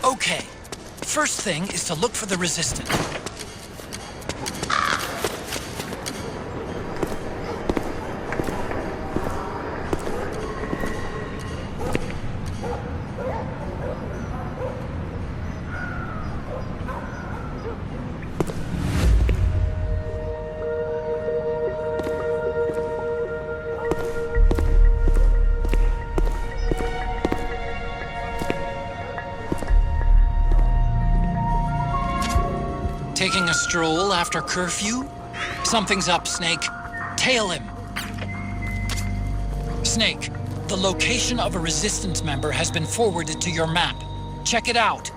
Okay. First thing is to look for the resistance. Taking a stroll after curfew? Something's up, Snake. Tail him. Snake, the location of a Resistance member has been forwarded to your map. Check it out.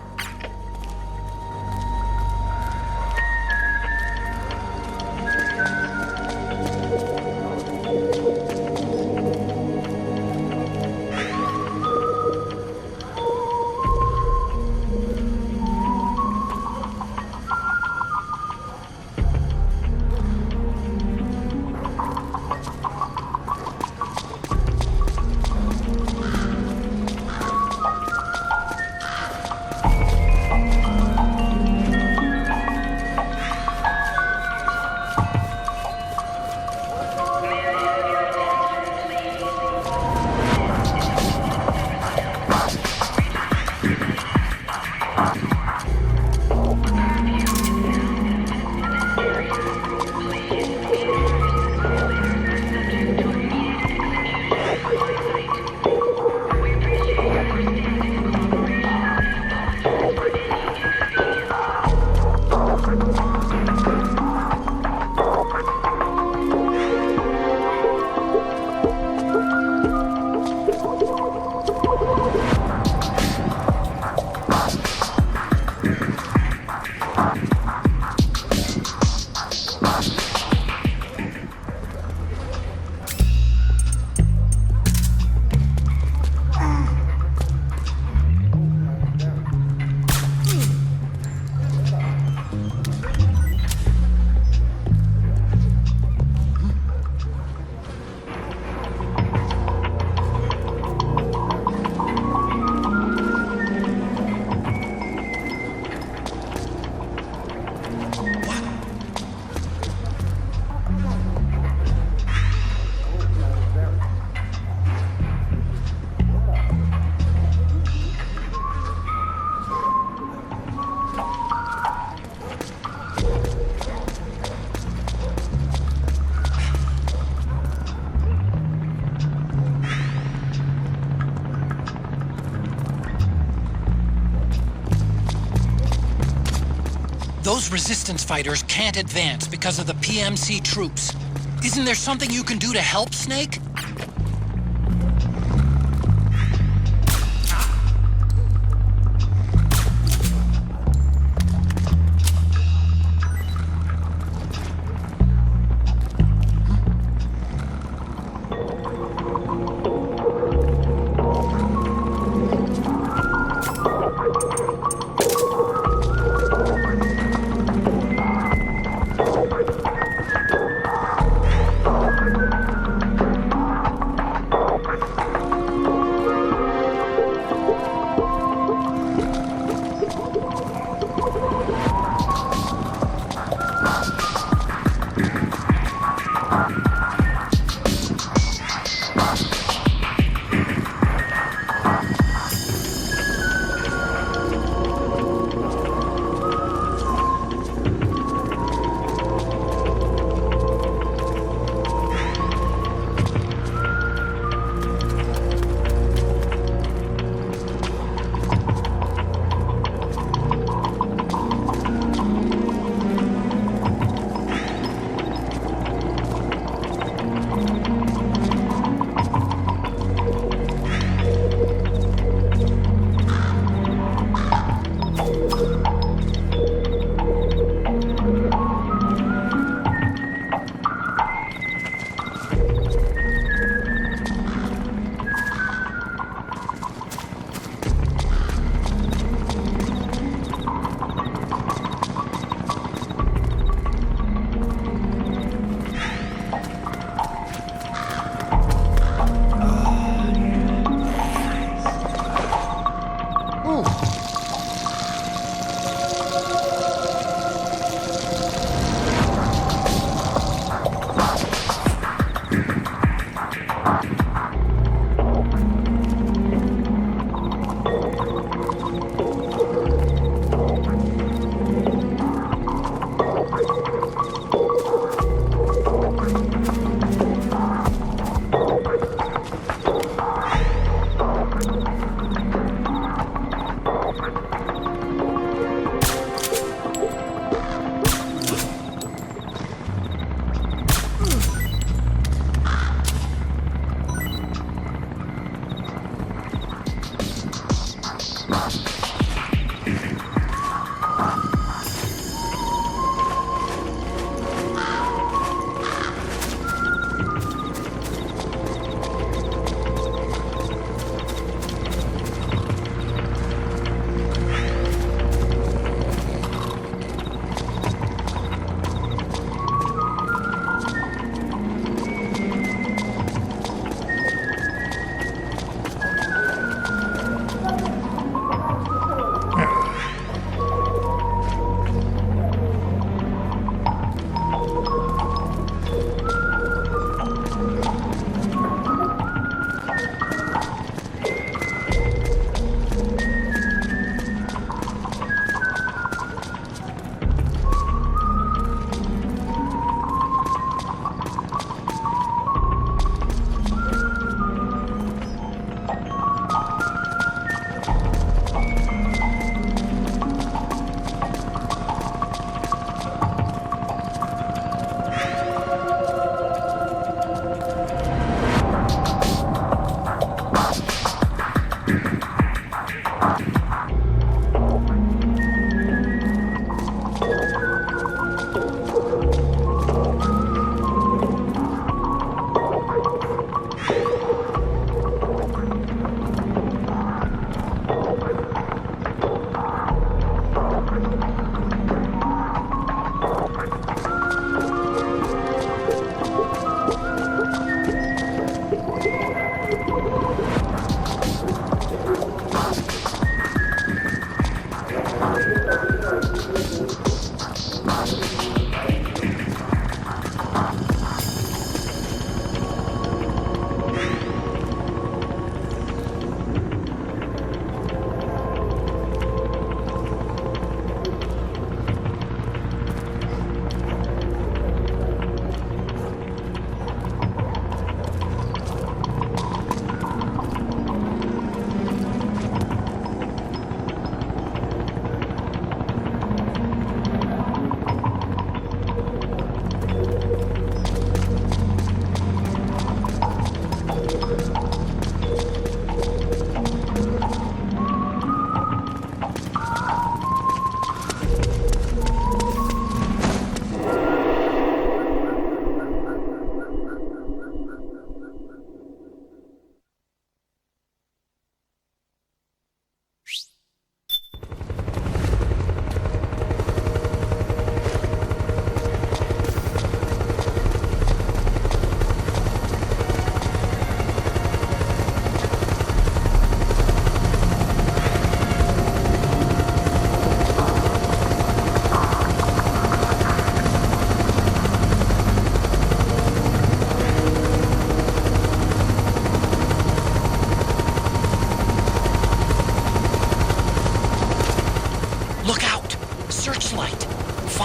Those Resistance fighters can't advance because of the PMC troops. Isn't there something you can do to help, Snake?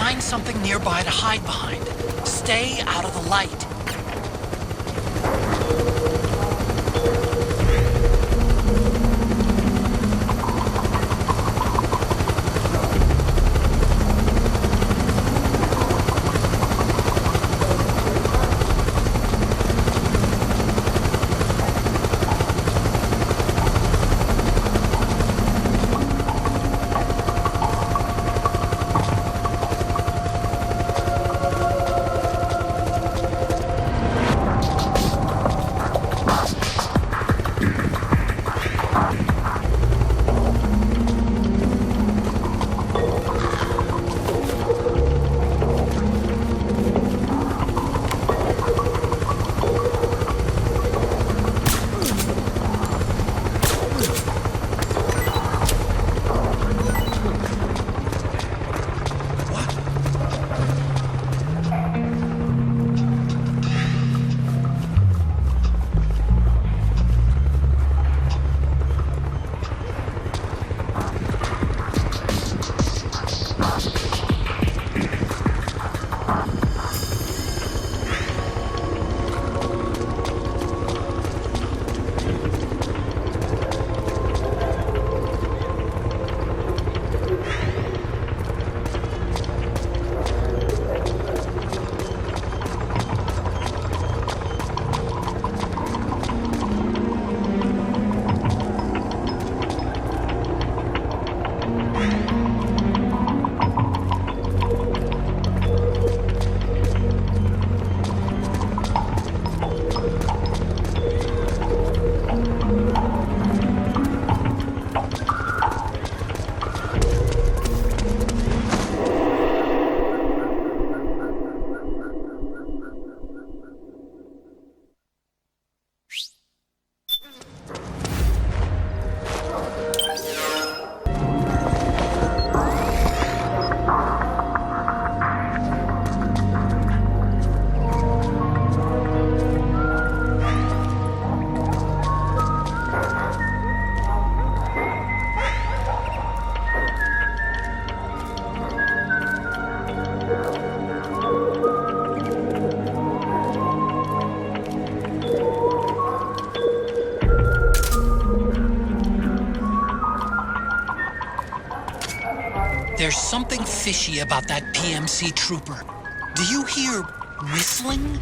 Find something nearby to hide behind. Stay out of the light. There's something fishy about that PMC trooper. Do you hear whistling?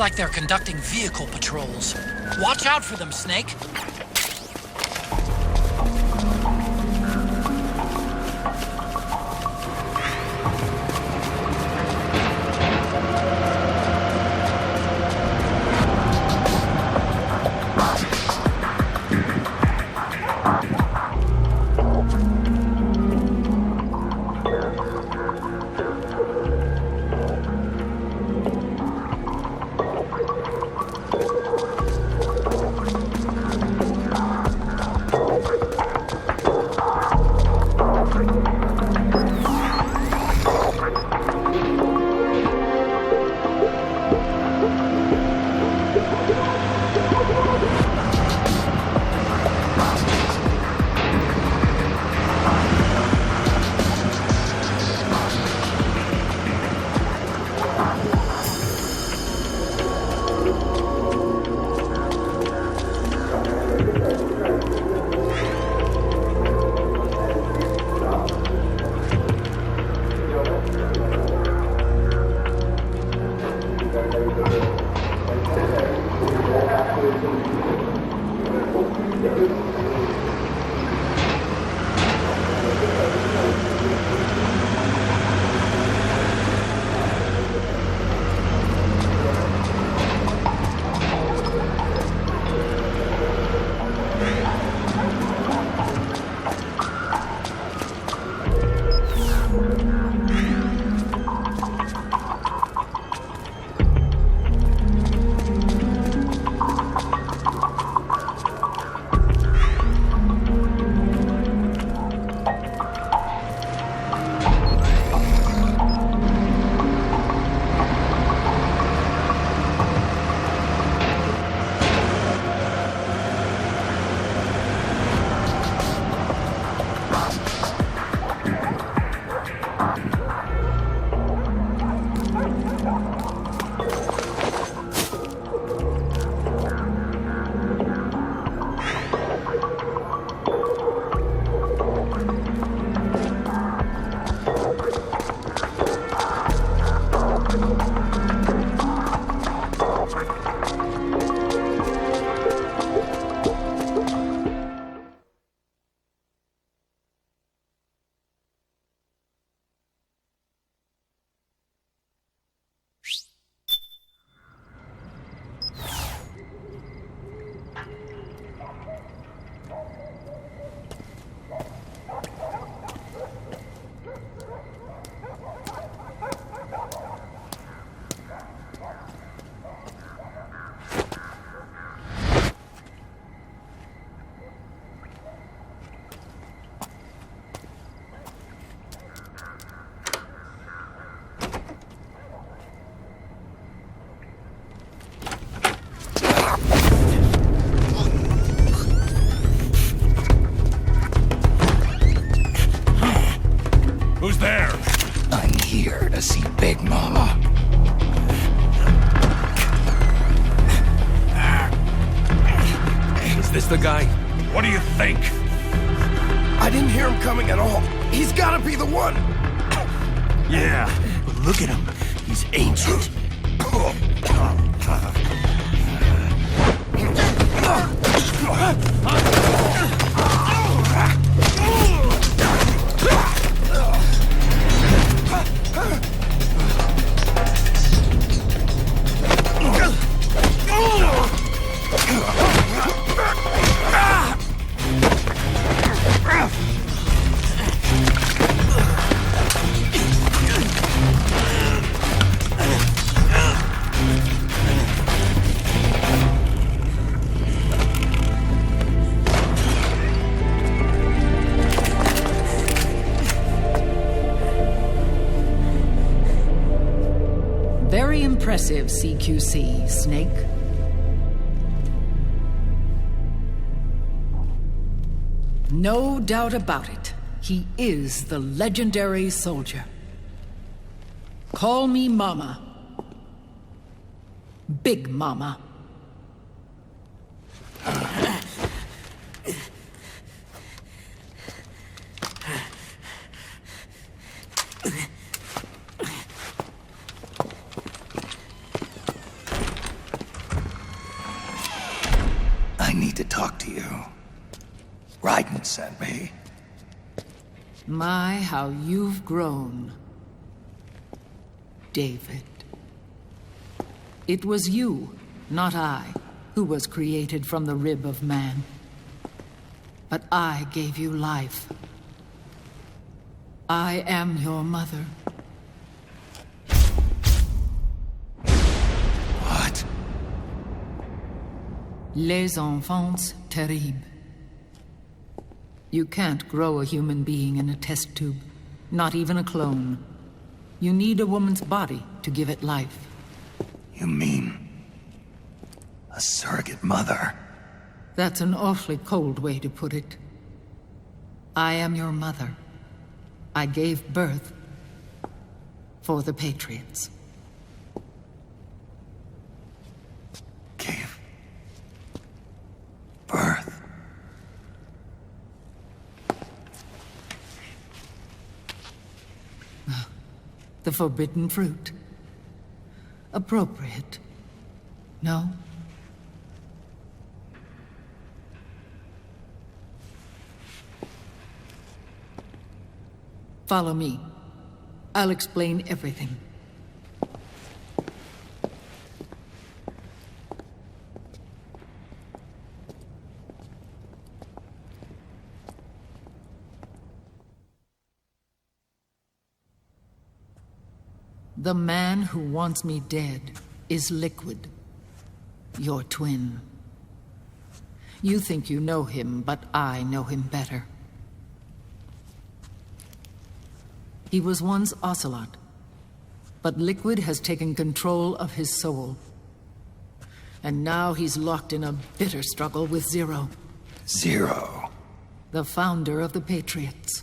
like they're conducting vehicle patrols. Watch out for them, Snake. Who's there? I'm here to see Big Mama. Is this the guy? What do you think? I didn't hear him coming at all. He's gotta be the one. Yeah, but look at him. He's ancient. Very impressive, CQC, Snake. No doubt about it. He is the legendary soldier. Call me Mama. Big Mama. talk to you. Raiden sent me. My, how you've grown, David. It was you, not I, who was created from the rib of man. But I gave you life. I am your mother. What? Les enfants terribles. You can't grow a human being in a test tube, not even a clone. You need a woman's body to give it life. You mean... a surrogate mother? That's an awfully cold way to put it. I am your mother. I gave birth for the Patriots. Gave birth? The forbidden fruit. Appropriate. No? Follow me. I'll explain everything. The man who wants me dead is Liquid, your twin. You think you know him, but I know him better. He was once Ocelot, but Liquid has taken control of his soul. And now he's locked in a bitter struggle with Zero. Zero? The founder of the Patriots.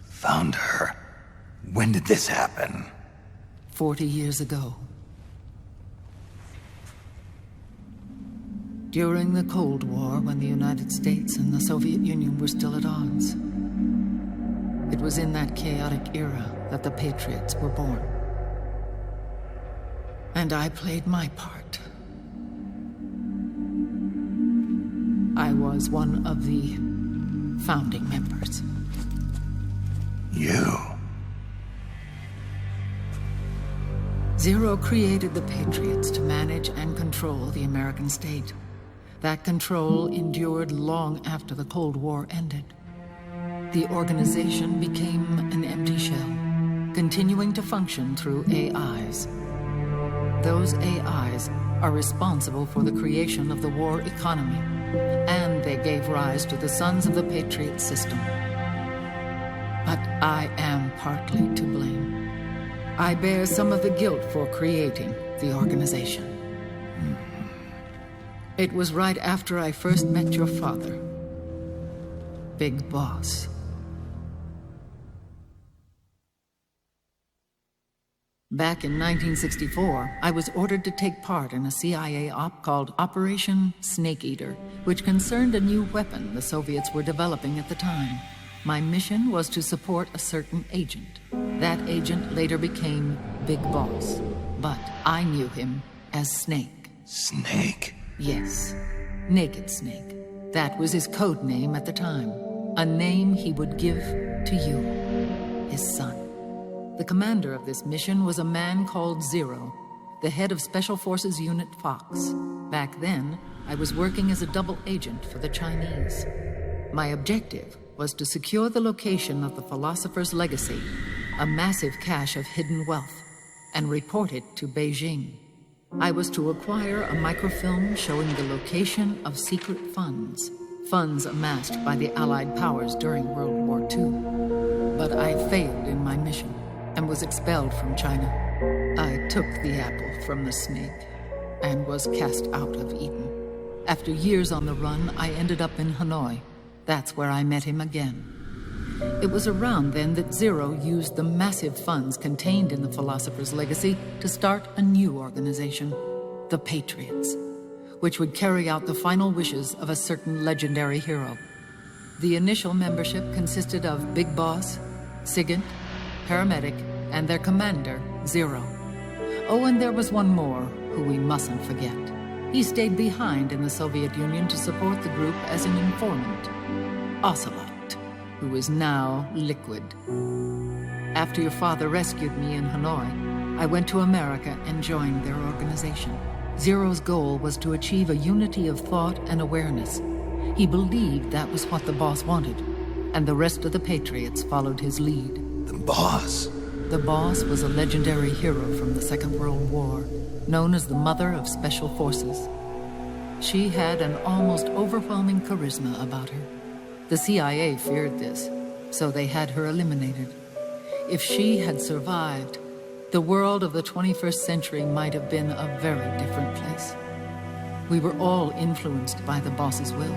Founder? When did this happen? 40 years ago. During the Cold War, when the United States and the Soviet Union were still at odds. It was in that chaotic era that the Patriots were born. And I played my part. I was one of the founding members. You? Zero created the Patriots to manage and control the American state. That control endured long after the Cold War ended. The organization became an empty shell, continuing to function through AIs. Those AIs are responsible for the creation of the war economy, and they gave rise to the Sons of the Patriot system. But I am partly to blame. I bear some of the guilt for creating the organization. It was right after I first met your father, Big Boss. Back in 1964, I was ordered to take part in a CIA op called Operation Snake Eater, which concerned a new weapon the Soviets were developing at the time. My mission was to support a certain agent. That agent later became Big Boss, but I knew him as Snake. Snake? Yes, Naked Snake. That was his code name at the time. A name he would give to you, his son. The commander of this mission was a man called Zero, the head of Special Forces Unit Fox. Back then, I was working as a double agent for the Chinese. My objective was to secure the location of the Philosopher's Legacy, a massive cache of hidden wealth, and report it to Beijing. I was to acquire a microfilm showing the location of secret funds, funds amassed by the Allied powers during World War II. But I failed in my mission and was expelled from China. I took the apple from the snake and was cast out of Eden. After years on the run, I ended up in Hanoi. That's where I met him again. It was around then that Zero used the massive funds contained in the Philosopher's Legacy to start a new organization, the Patriots, which would carry out the final wishes of a certain legendary hero. The initial membership consisted of Big Boss, Sigint, Paramedic, and their commander, Zero. Oh, and there was one more who we mustn't forget, He stayed behind in the Soviet Union to support the group as an informant. Ocelot, who is now Liquid. After your father rescued me in Hanoi, I went to America and joined their organization. Zero's goal was to achieve a unity of thought and awareness. He believed that was what the boss wanted, and the rest of the Patriots followed his lead. The boss? The boss was a legendary hero from the Second World War, known as the Mother of Special Forces. She had an almost overwhelming charisma about her. The CIA feared this, so they had her eliminated. If she had survived, the world of the 21st century might have been a very different place. We were all influenced by the boss's will.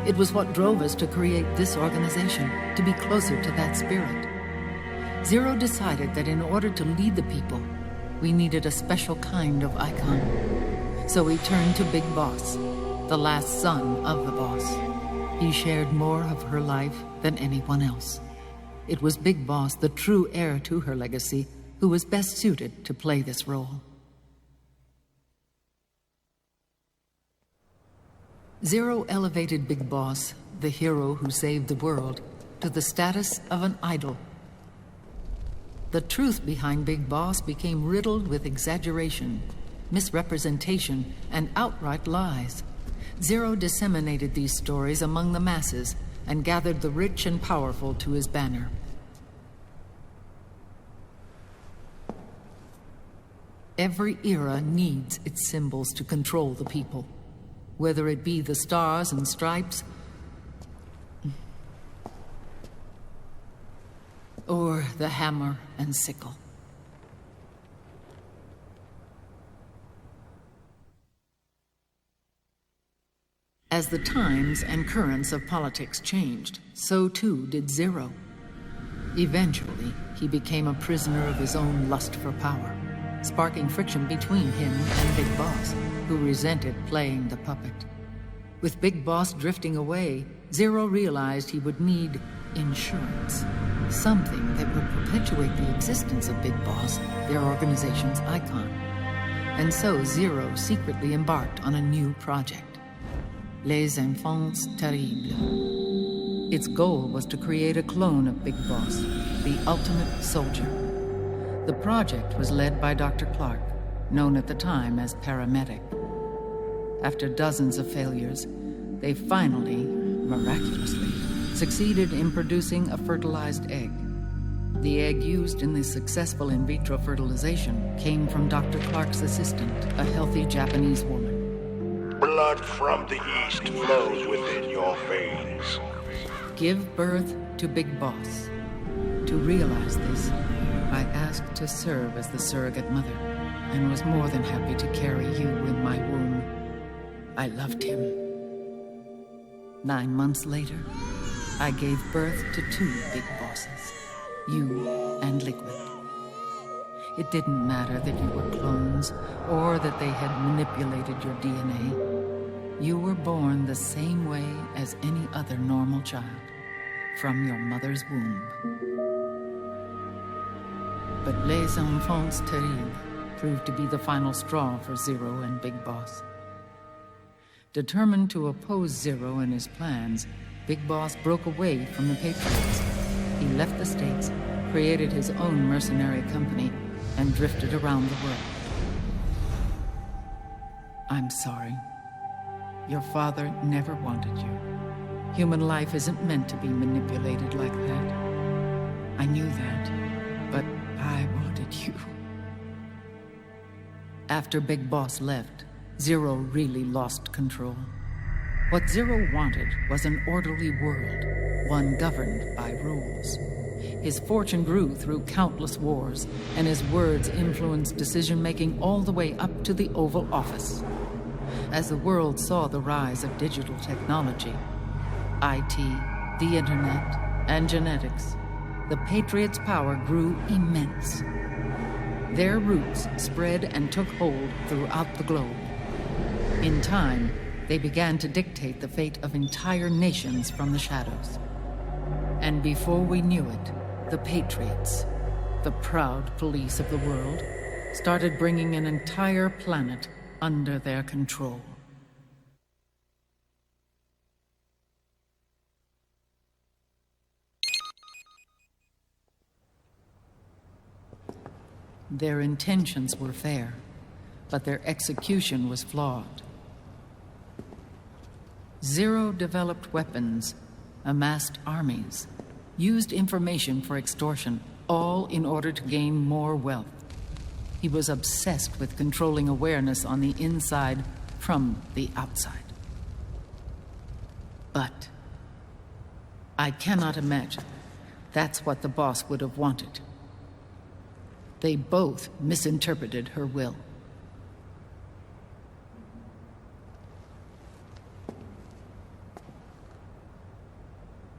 It was what drove us to create this organization, to be closer to that spirit. Zero decided that in order to lead the people, we needed a special kind of icon. So we turned to Big Boss, the last son of the boss. He shared more of her life than anyone else. It was Big Boss, the true heir to her legacy, who was best suited to play this role. Zero elevated Big Boss, the hero who saved the world, to the status of an idol. The truth behind Big Boss became riddled with exaggeration, misrepresentation, and outright lies. Zero disseminated these stories among the masses and gathered the rich and powerful to his banner. Every era needs its symbols to control the people, whether it be the stars and stripes or the hammer and sickle. As the times and currents of politics changed, so too did Zero. Eventually, he became a prisoner of his own lust for power, sparking friction between him and Big Boss, who resented playing the puppet. With Big Boss drifting away, Zero realized he would need insurance. Something that would perpetuate the existence of Big Boss, their organization's icon. And so Zero secretly embarked on a new project, Les Enfants Terribles. Its goal was to create a clone of Big Boss, the ultimate soldier. The project was led by Dr. Clark, known at the time as Paramedic. After dozens of failures, they finally, miraculously, succeeded in producing a fertilized egg. The egg used in the successful in vitro fertilization came from Dr. Clark's assistant, a healthy Japanese woman. Blood from the east flows within your veins. Give birth to Big Boss. To realize this, I asked to serve as the surrogate mother and was more than happy to carry you in my womb. I loved him. 9 months later, I gave birth to 2 Big Bosses, you and Liquid. It didn't matter that you were clones or that they had manipulated your DNA. You were born the same way as any other normal child, from your mother's womb. But Les Enfants Terribles proved to be the final straw for Zero and Big Boss. Determined to oppose Zero and his plans, Big Boss broke away from the Patriots. He left the States, created his own mercenary company, and drifted around the world. I'm sorry. Your father never wanted you. Human life isn't meant to be manipulated like that. I knew that, but I wanted you. After Big Boss left, Zero really lost control. What Zero wanted was an orderly world, one governed by rules. His fortune grew through countless wars, and his words influenced decision-making all the way up to the Oval Office. As the world saw the rise of digital technology, IT, the internet, and genetics, the Patriots' power grew immense. Their roots spread and took hold throughout the globe. In time, they began to dictate the fate of entire nations from the shadows. And before we knew it, the Patriots, the proud police of the world, started bringing an entire planet under their control. Their intentions were fair, but their execution was flawed. Zero developed weapons, amassed armies, used information for extortion, all in order to gain more wealth. He was obsessed with controlling awareness on the inside from the outside. But I cannot imagine that's what the boss would have wanted. They both misinterpreted her will.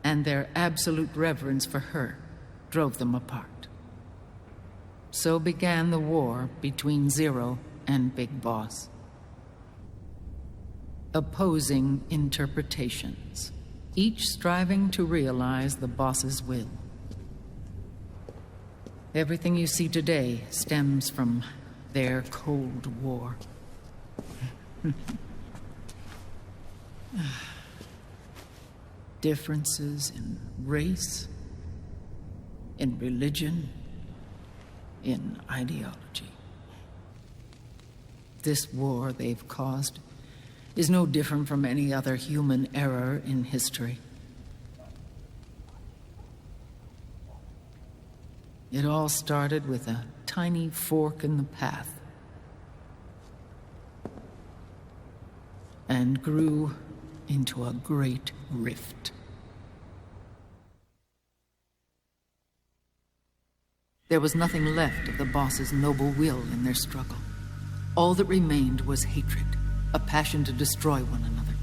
And their absolute reverence for her drove them apart. So began the war between Zero and Big Boss. Opposing interpretations, each striving to realize the boss's will. Everything you see today stems from their Cold War. Differences in race, in religion, in ideology. This war they've caused is no different from any other human error in history. It all started with a tiny fork in the path and grew into a great rift. There was nothing left of the boss's noble will in their struggle. All that remained was hatred, a passion to destroy one another.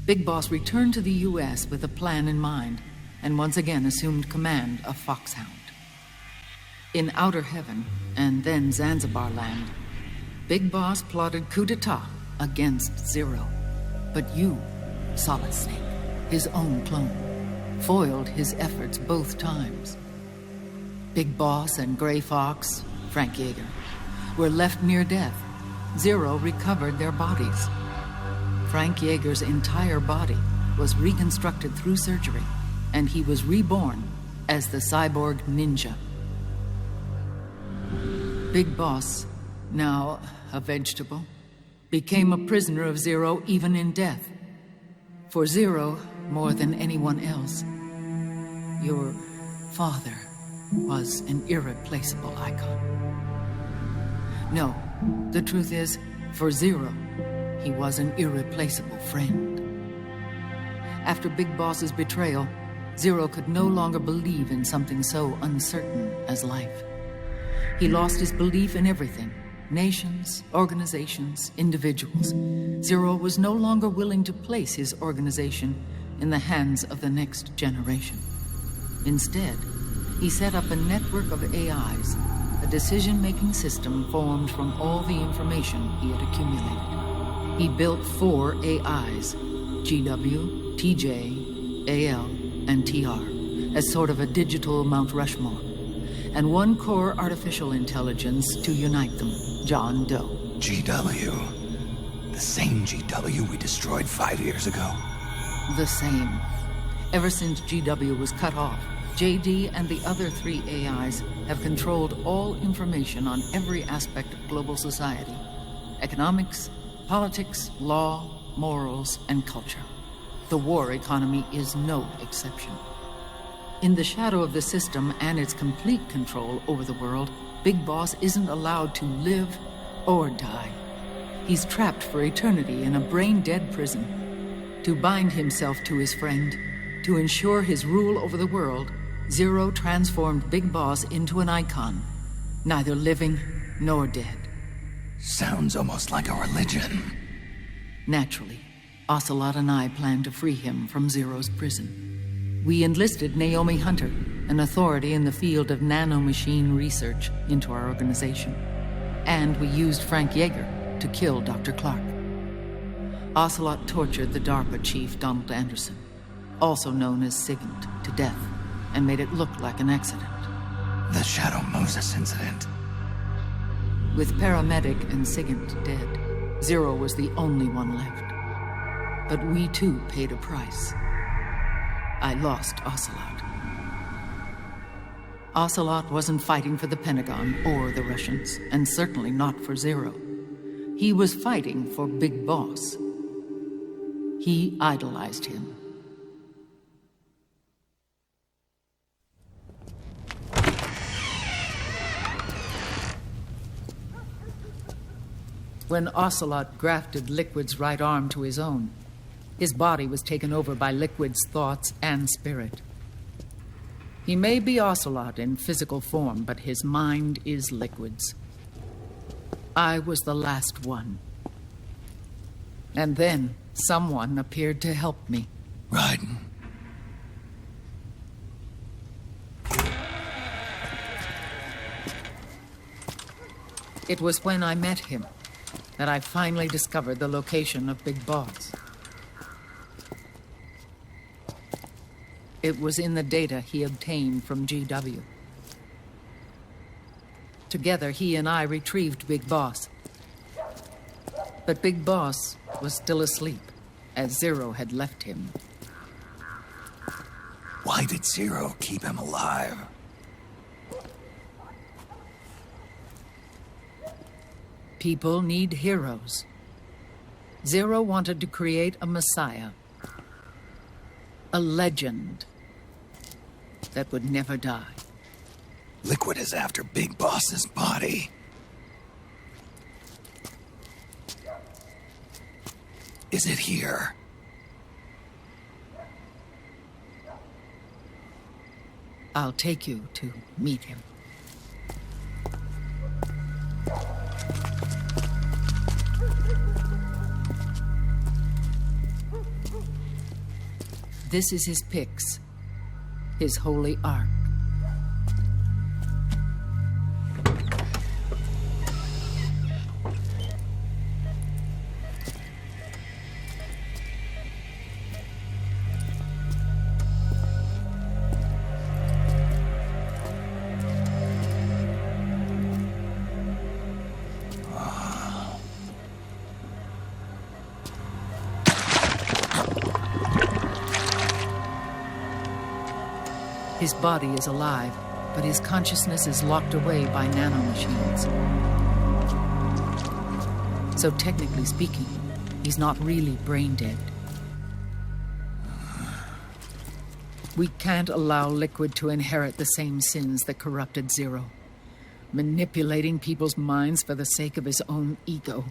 Big Boss returned to the U.S. with a plan in mind, and once again assumed command of Foxhound. In Outer Heaven, and then Zanzibar Land, Big Boss plotted coup d'etat against Zero. But you, Solid Snake, his own clone, foiled his efforts both times. Big Boss and Gray Fox, Frank Yeager, were left near death. Zero recovered their bodies. Frank Yeager's entire body was reconstructed through surgery, and he was reborn as the cyborg ninja. Big Boss, now a vegetable, became a prisoner of Zero even in death. For Zero, more than anyone else, your father was an irreplaceable icon. No, the truth is, for Zero, he was an irreplaceable friend. After Big Boss's betrayal, Zero could no longer believe in something so uncertain as life. He lost his belief in everything. Nations, organizations, individuals. Zero was no longer willing to place his organization in the hands of the next generation. Instead, he set up a network of AIs, a decision-making system formed from all the information he had accumulated. He built 4 AIs, GW, TJ, AL, and TR, as sort of a digital Mount Rushmore, and 1 core artificial intelligence to unite them, John Doe. GW. The same GW we destroyed 5 years ago. The same. Ever since GW was cut off, JD and the other 3 AIs have controlled all information on every aspect of global society. Economics, politics, law, morals, and culture. The war economy is no exception. In the shadow of the system and its complete control over the world, Big Boss isn't allowed to live or die. He's trapped for eternity in a brain-dead prison. To bind himself to his friend, to ensure his rule over the world, Zero transformed Big Boss into an icon, neither living nor dead. Sounds almost like a religion. Naturally, Ocelot and I planned to free him from Zero's prison. We enlisted Naomi Hunter, an authority in the field of nanomachine research, into our organization. And we used Frank Yeager to kill Dr. Clark. Ocelot tortured the DARPA chief, Donald Anderson, also known as Sigint, to death, and made it look like an accident. The Shadow Moses incident. With Paramedic and Sigint dead, Zero was the only one left. But we too paid a price. I lost Ocelot. Ocelot wasn't fighting for the Pentagon or the Russians, and certainly not for Zero. He was fighting for Big Boss. He idolized him. When Ocelot grafted Liquid's right arm to his own, his body was taken over by Liquid's thoughts and spirit. He may be Ocelot in physical form, but his mind is Liquid's. I was the last one. And then someone appeared to help me. Raiden. It was when I met him that I finally discovered the location of Big Boss. It was in the data he obtained from GW. Together, he and I retrieved Big Boss. But Big Boss was still asleep, as Zero had left him. Why did Zero keep him alive? People need heroes. Zero wanted to create a messiah. A legend that would never die. Liquid is after Big Boss's body. Is it here? I'll take you to meet him. This is his pyx, his holy ark. His body is alive, but his consciousness is locked away by nanomachines. So technically speaking, he's not really brain dead. We can't allow Liquid to inherit the same sins that corrupted Zero, manipulating people's minds for the sake of his own ego.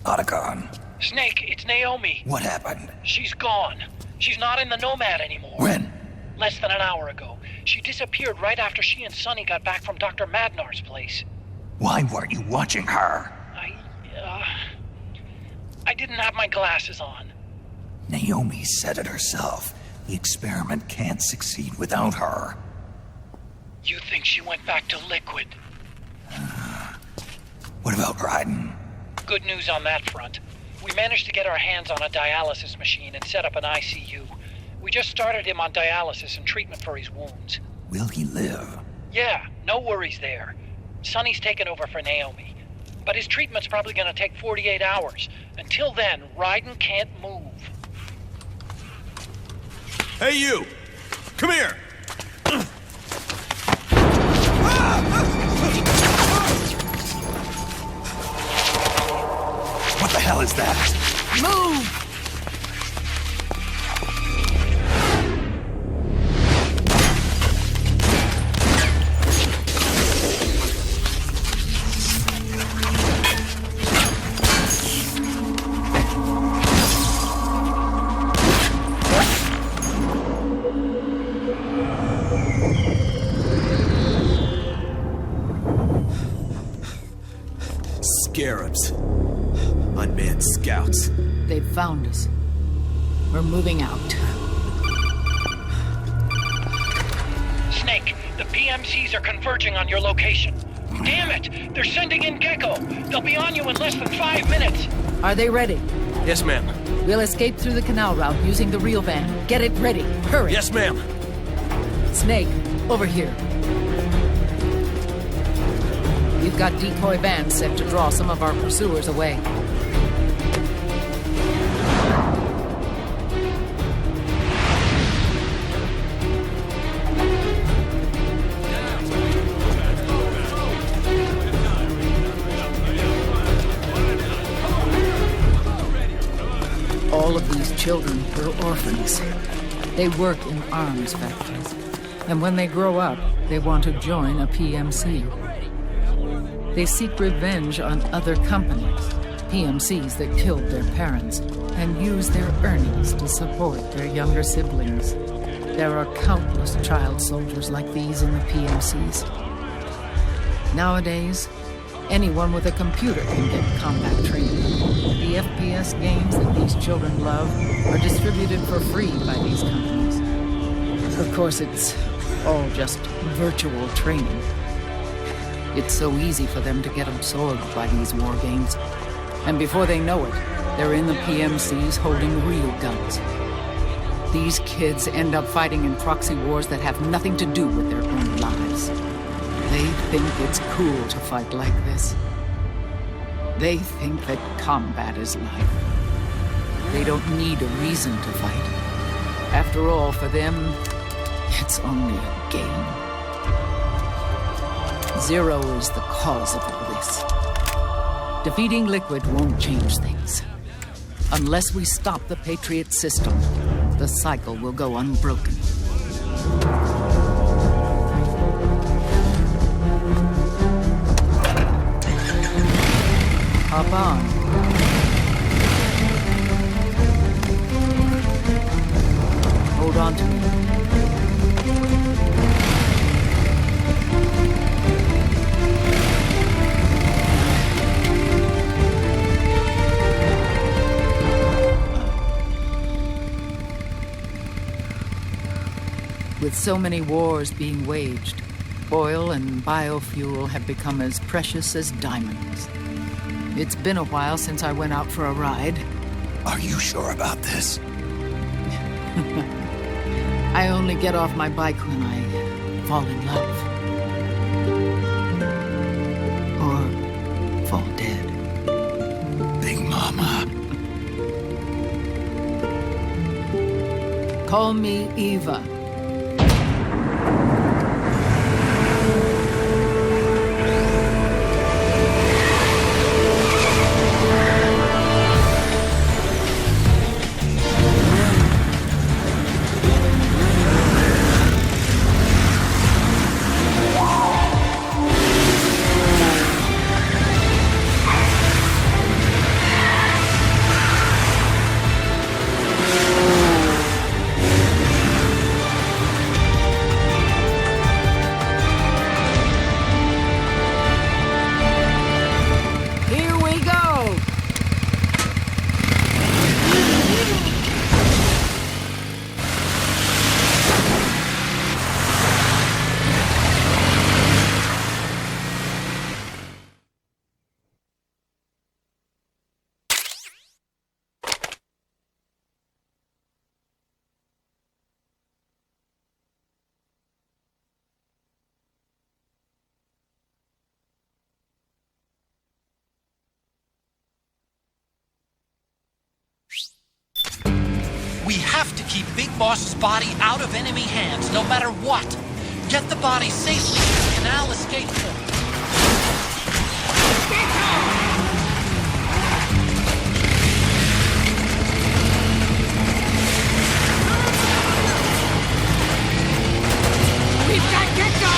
Otacon. Snake, it's Naomi. What happened? She's gone. She's not in the Nomad anymore. When? Less than an hour ago. She disappeared right after she and Sonny got back from Dr. Madnar's place. Why weren't you watching her? I didn't have my glasses on. Naomi said it herself. The experiment can't succeed without her. You think she went back to Liquid? What about Raiden? Good news on that front. We managed to get our hands on a dialysis machine and set up an ICU. We just started him on dialysis and treatment for his wounds. Will he live? Yeah, no worries there. Sonny's taken over for Naomi. But his treatment's probably gonna take 48 hours. Until then, Raiden can't move. Hey, you! Come here! What the hell is that? Move! Scarabs. Unmanned scouts. They've found us. We're moving out. Snake, the PMCs are converging on your location. Damn it! They're sending in Gecko! They'll be on you in less than 5 minutes! Are they ready? Yes, ma'am. We'll escape through the canal route using the real van. Get it ready. Hurry. Yes, ma'am. Snake, over here. We've got decoy vans set to draw some of our pursuers away. All of these children were orphans. They work in arms factories. And when they grow up, they want to join a PMC. They seek revenge on other companies, PMCs that killed their parents, and use their earnings to support their younger siblings. There are countless child soldiers like these in the PMCs. Nowadays, anyone with a computer can get combat training. The FPS games that these children love are distributed for free by these companies. Of course, it's all just virtual training. It's so easy for them to get absorbed by these war games. And before they know it, they're in the PMCs holding real guns. These kids end up fighting in proxy wars that have nothing to do with their own lives. They think it's cool to fight like this. They think that combat is life. They don't need a reason to fight. After all, for them, it's only a game. Zero is the cause of all this. Defeating Liquid won't change things. Unless we stop the Patriot system, the cycle will go unbroken. Hop on. Hold on to me. With so many wars being waged, oil and biofuel have become as precious as diamonds. It's been a while since I went out for a ride. Are you sure about this? I only get off my bike when I fall in love. Or fall dead. Big Mama. Call me Eva. We have to keep Big Boss's body out of enemy hands, no matter what. Get the body safely to the canal escape point. We've got Gecko!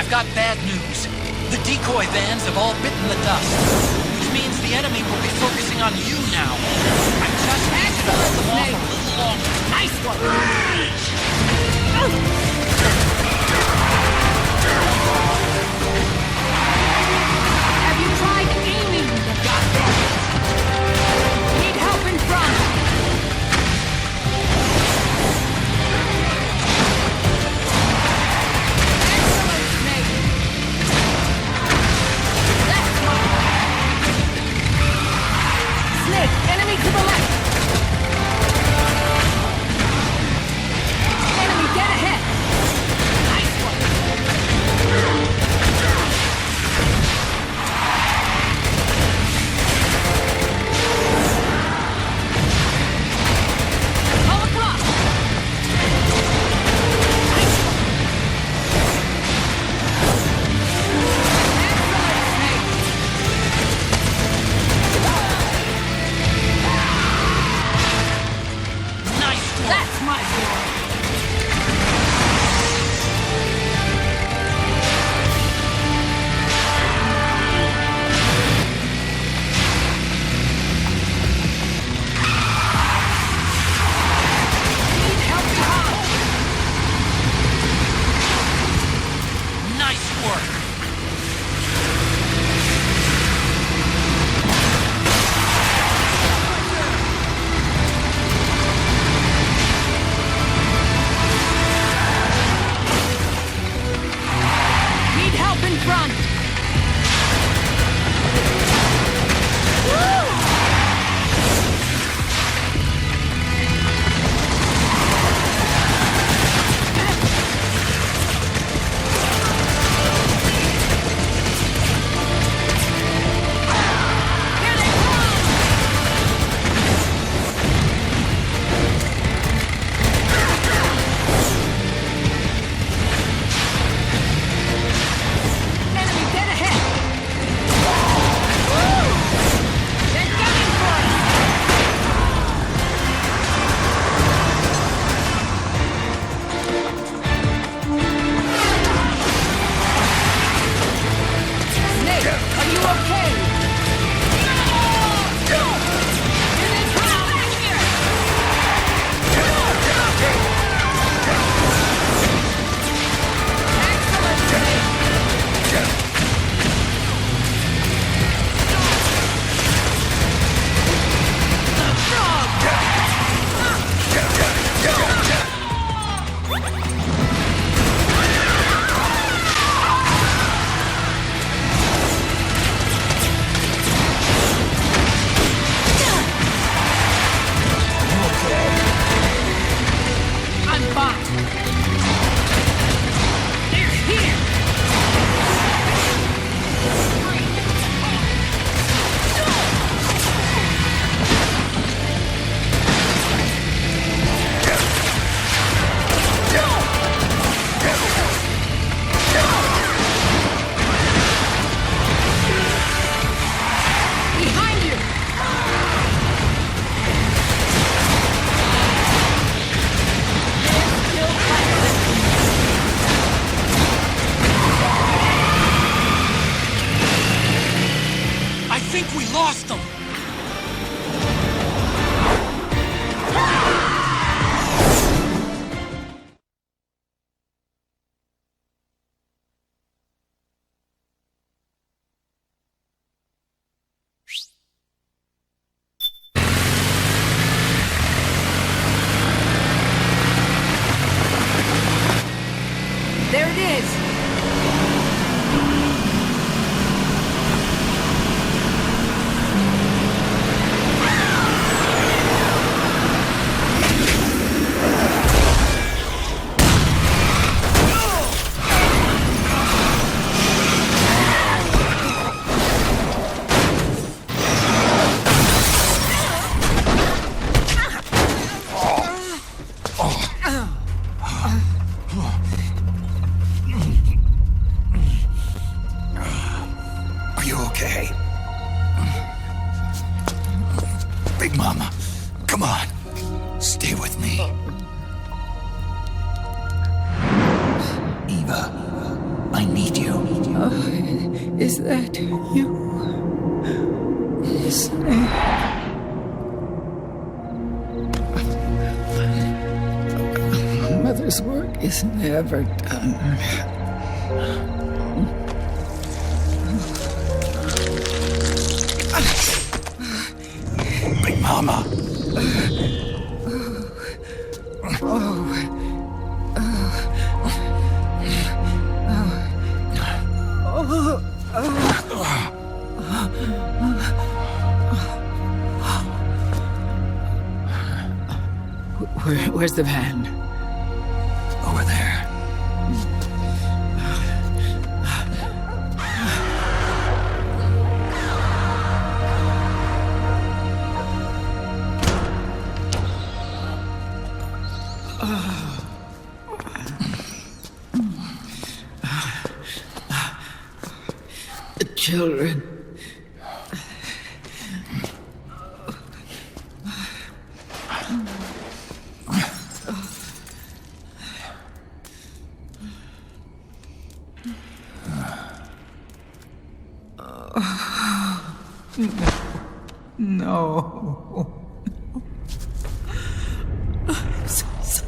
I've got bad news. The decoy vans have all bitten the dust, which means the enemy will be focusing on you now. I just need you to hold them off a little longer. Nice one! Have you tried aiming the gun? Need help in front! Excellent, Snake! That's one! Snake, enemy to the left! Enemy dead ahead! Nice one! All across! Nice one! Excellent, Snake! Nice work. That's my boy! Need help behind! Nice work. Need help in front! Woo! Here they come! Enemy dead Is that you? Snake? Mother's work is never done. My mama. Where's the van? Over there. The children. No. I'm so sorry.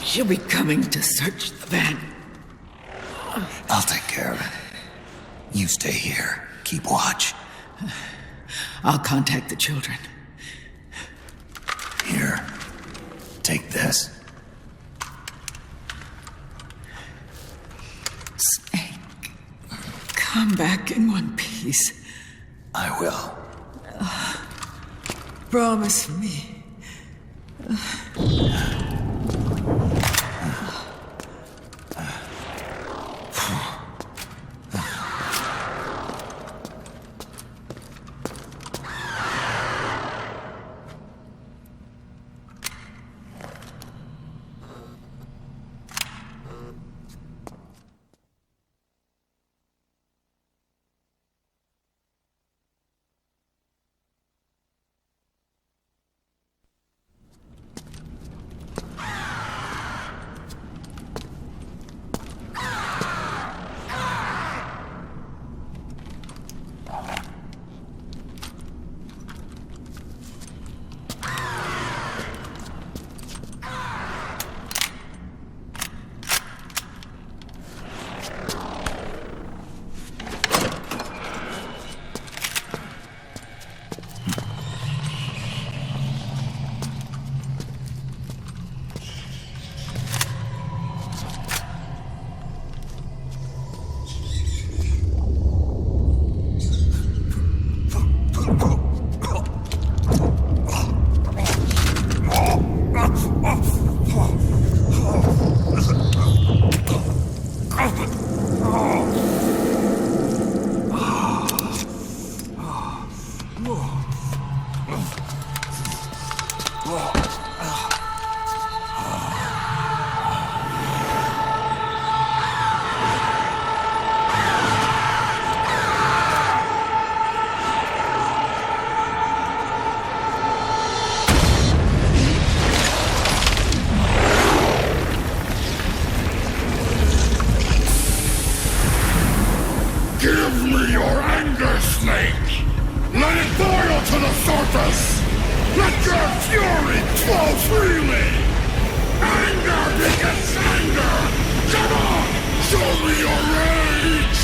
She'll be coming to search the van. I'll take care of it. You stay here. Keep watch. I'll contact the children. Here. Take this. Snake, come back in one piece. I will. Promise me. Give me your anger, Snake! Let it boil to the surface! Let your fury flow freely! Anger begets anger! Come on! Show me your rage!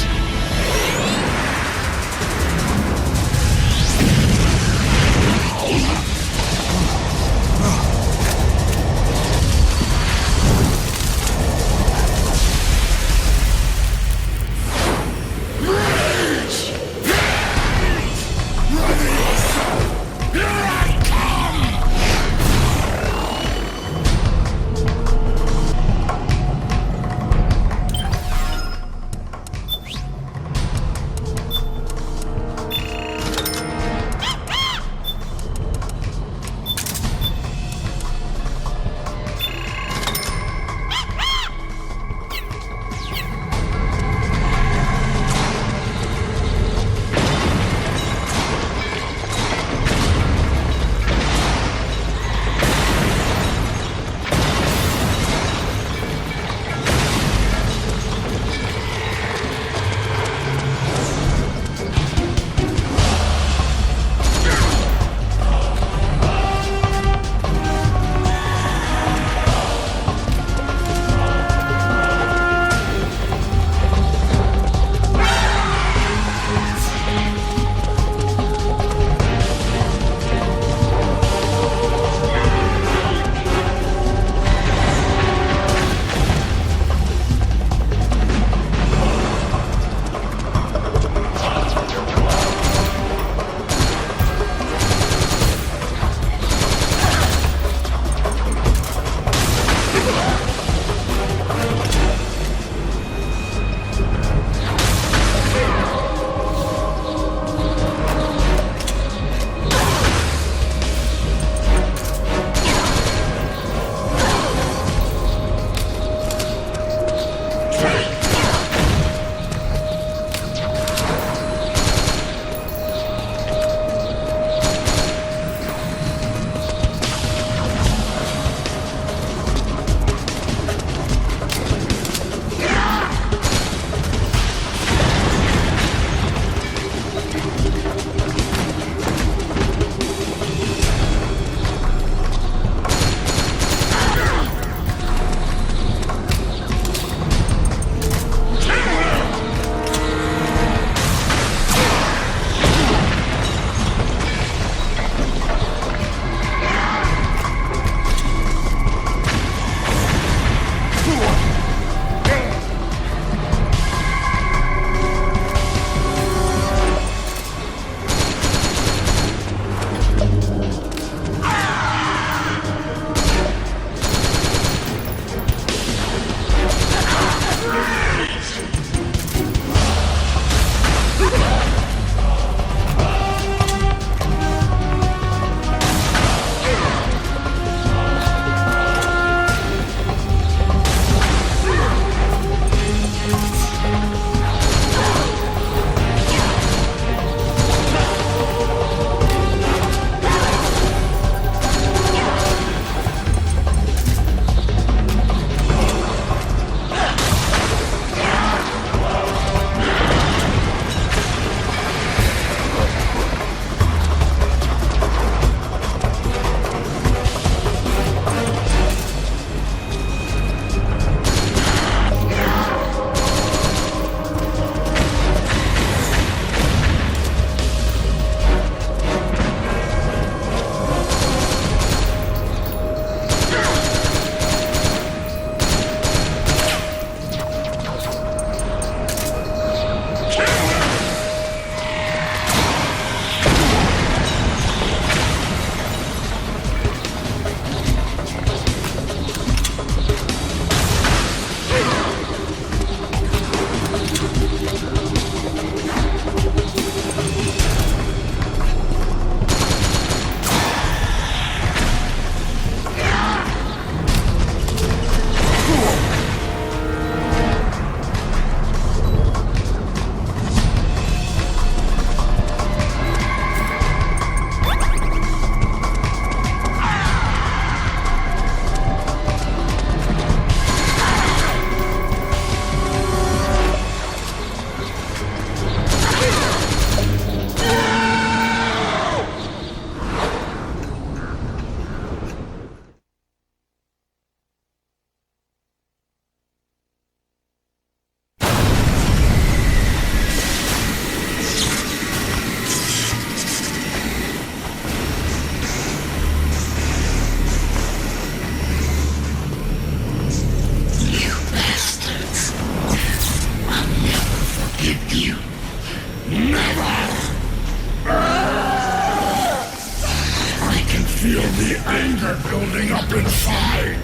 feel the anger building up inside.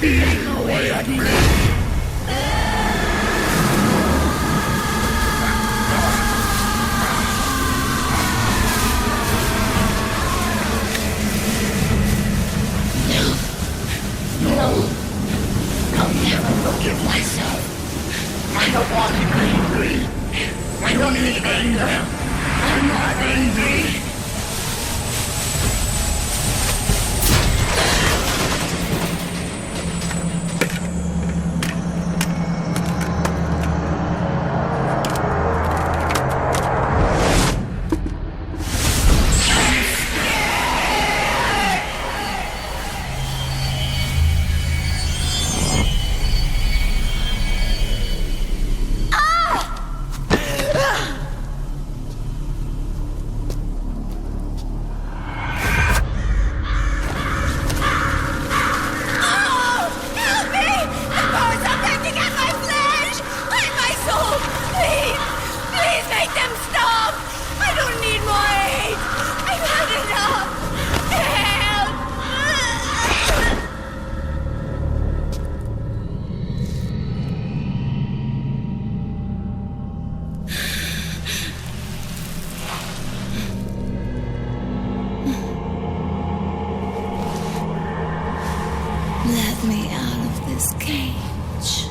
Eating away at me. No. I'll never forgive myself. I don't want to be angry. I don't need anger. I'm not angry. Let me out of this cage.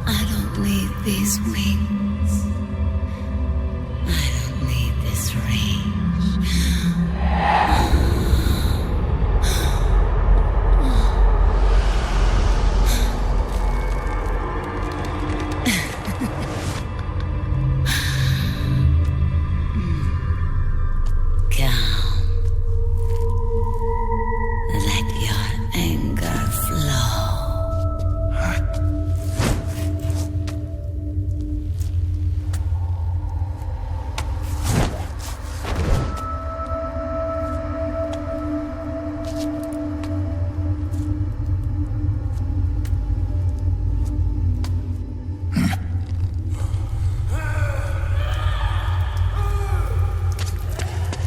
I don't need these wings. I don't need this range. Let your anger flow.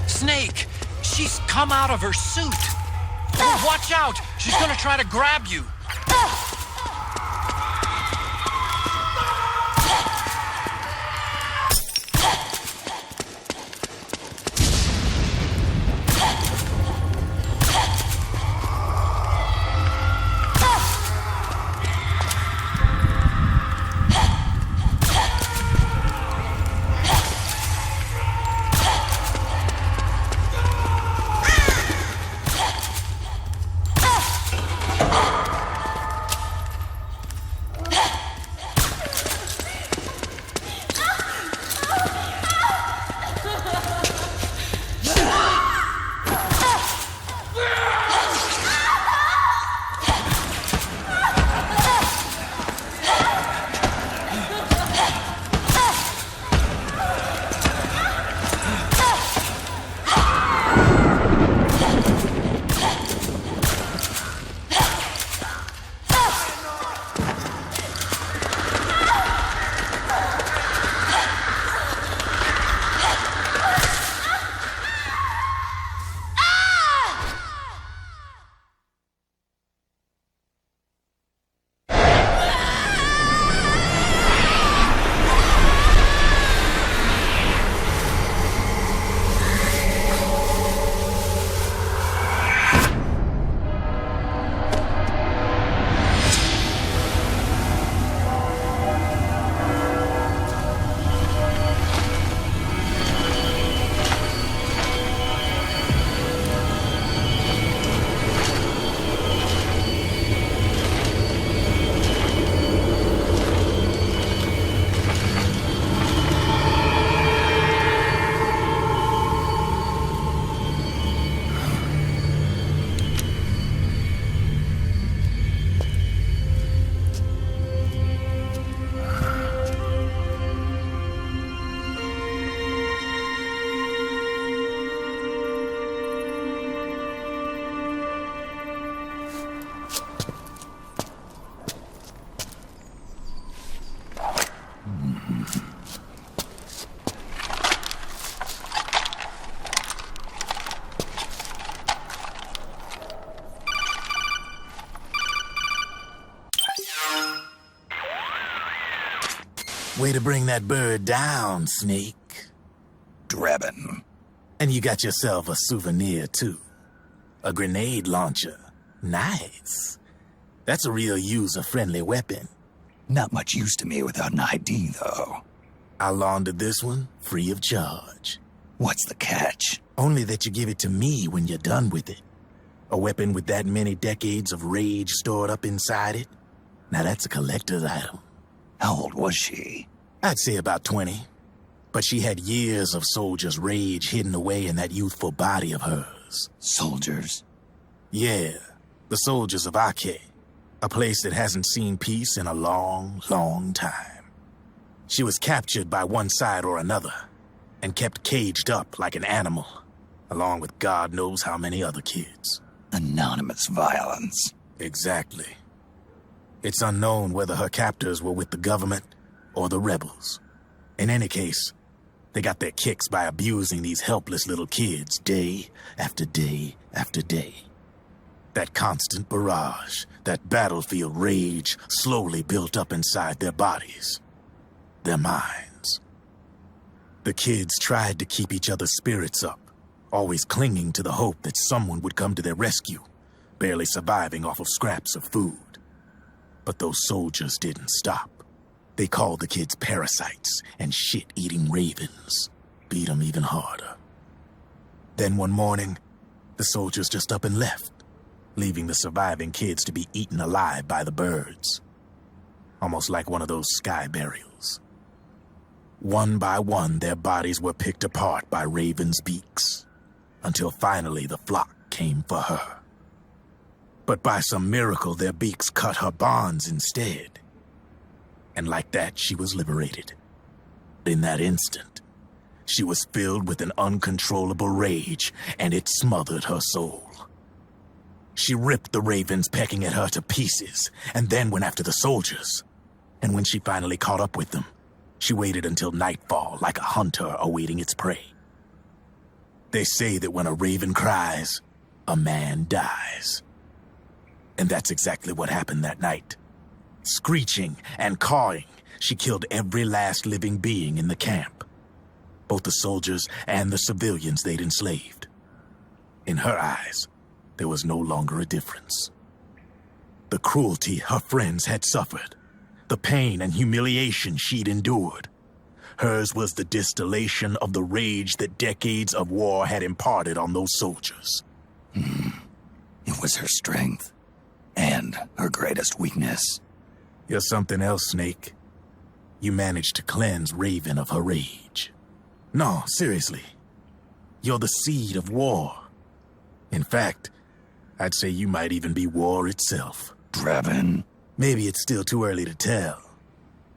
Snake! She's come out of her suit! Watch out! She's gonna try to grab you! Way to bring that bird down, Snake. Drebin. And you got yourself a souvenir, too. A grenade launcher. Nice. That's a real user-friendly weapon. Not much use to me without an ID, though. I'll launder this one free of charge. What's the catch? Only that you give it to me when you're done with it. A weapon with that many decades of rage stored up inside it? Now that's a collector's item. How old was she? I'd say about 20. But she had years of soldiers' rage hidden away in that youthful body of hers. Soldiers? Yeah, the soldiers of Ake. A place that hasn't seen peace in a long, long time. She was captured by one side or another, and kept caged up like an animal, along with God knows how many other kids. Anonymous violence. Exactly. It's unknown whether her captors were with the government or the rebels. In any case, they got their kicks by abusing these helpless little kids day after day after day. That constant barrage, that battlefield rage slowly built up inside their bodies, their minds. The kids tried to keep each other's spirits up, always clinging to the hope that someone would come to their rescue, barely surviving off of scraps of food. But those soldiers didn't stop. They called the kids parasites and shit-eating ravens, beat them even harder. Then one morning, the soldiers just up and left, leaving the surviving kids to be eaten alive by the birds. Almost like one of those sky burials. One by one, their bodies were picked apart by ravens' beaks, until finally the flock came for her. But by some miracle, their beaks cut her bonds instead. And like that, she was liberated. In that instant, she was filled with an uncontrollable rage, and it smothered her soul. She ripped the ravens pecking at her to pieces, and then went after the soldiers. And when she finally caught up with them, she waited until nightfall like a hunter awaiting its prey. They say that when a raven cries, a man dies. And that's exactly what happened that night. Screeching and cawing, she killed every last living being in the camp. Both the soldiers and the civilians they'd enslaved. In her eyes, there was no longer a difference. The cruelty her friends had suffered, the pain and humiliation she'd endured. Hers was the distillation of the rage that decades of war had imparted on those soldiers. It was her strength, and her greatest weakness. You're something else, Snake. You managed to cleanse Raven of her rage. No, seriously. You're the seed of war. In fact, I'd say you might even be war itself. Drebin? Maybe it's still too early to tell.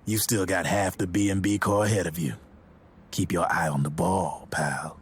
You've still got half the B&B Corps ahead of you. Keep your eye on the ball, pal.